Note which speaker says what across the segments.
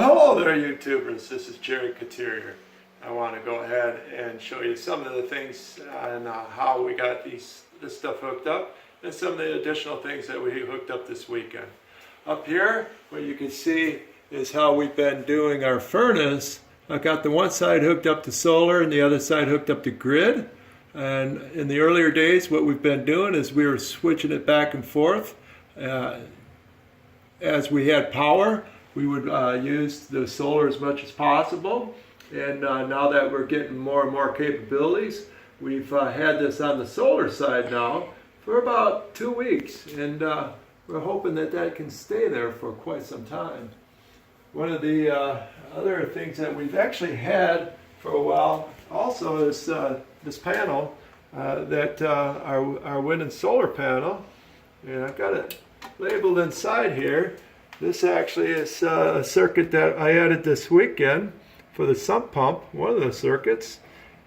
Speaker 1: Hello there, YouTubers. This is Jerry Couturier. I want to go ahead and show you some of the things on how we got this stuff hooked up and some of the additional things that we hooked up this weekend. Up here, what you can see is how we've been doing our furnace. I got the one side hooked up to solar and the other side hooked up to grid. And in the earlier days, what we've been doing is we were switching it back and forth. As we had power, we would use the solar as much as possible. And now that we're getting more and more capabilities, we've had this on the solar side now for about 2 weeks. And we're hoping that that can stay there for quite some time. One of the other things that we've actually had for a while also is this panel, our wind and solar panel. And I've got it labeled inside here. This actually is a circuit that I added this weekend for the sump pump, one of the circuits.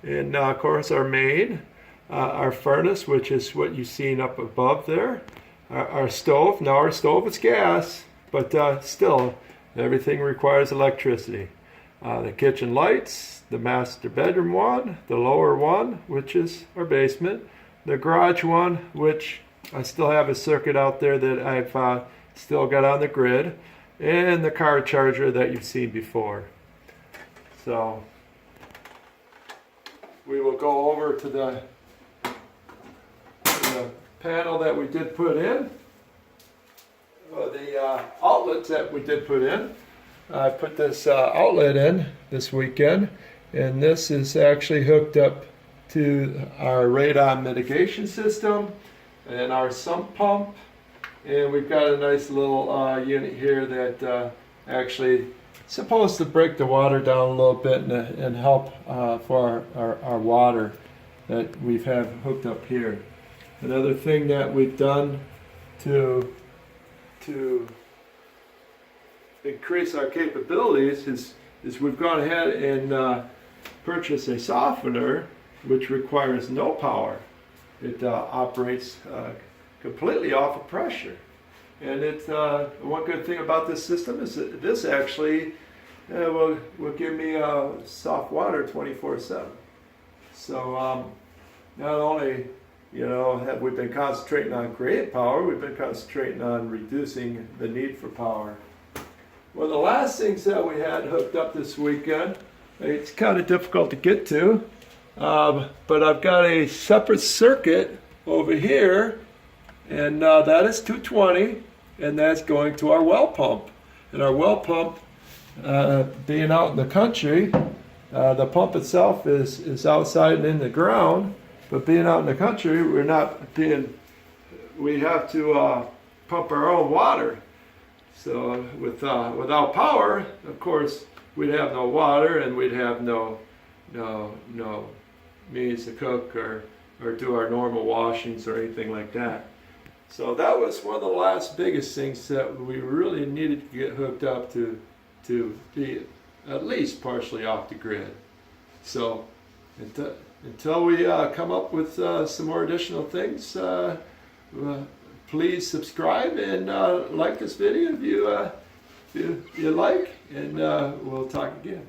Speaker 1: And of course our main, our furnace, which is what you've seen up above there. Our stove, now our stove is gas, but still everything requires electricity. The kitchen lights, the master bedroom one, the lower one, which is our basement, the garage one, which I still have a circuit out there that I've still got on the grid, and the car charger that you've seen before. So we will go over to the panel that we did put in, the outlets that we did put in. I put this outlet in this weekend, and this is actually hooked up to our radon mitigation system and our sump pump. And we've got a nice little unit here that actually supposed to break the water down a little bit and help for our water that we've have hooked up here. Another thing that we've done to increase our capabilities is we've gone ahead and purchased a softener which requires no power. It operates completely off of pressure. And it's one good thing about this system is that this actually will give me soft water 24/7. So not only have we been concentrating on creating power, we've been concentrating on reducing the need for power. Well, the last things that we had hooked up this weekend, it's kind of difficult to get to, but I've got a separate circuit over here, and that is 220, and that's going to our well pump. And our well pump, being out in the country, the pump itself is outside and in the ground, but being out in the country, we have to pump our own water. So without power, of course, we'd have no water, and we'd have no means to cook or do our normal washings or anything like that. So that was one of the last biggest things that we really needed to get hooked up to be at least partially off the grid. So until we come up with some more additional things, please subscribe and like this video if you like, and we'll talk again.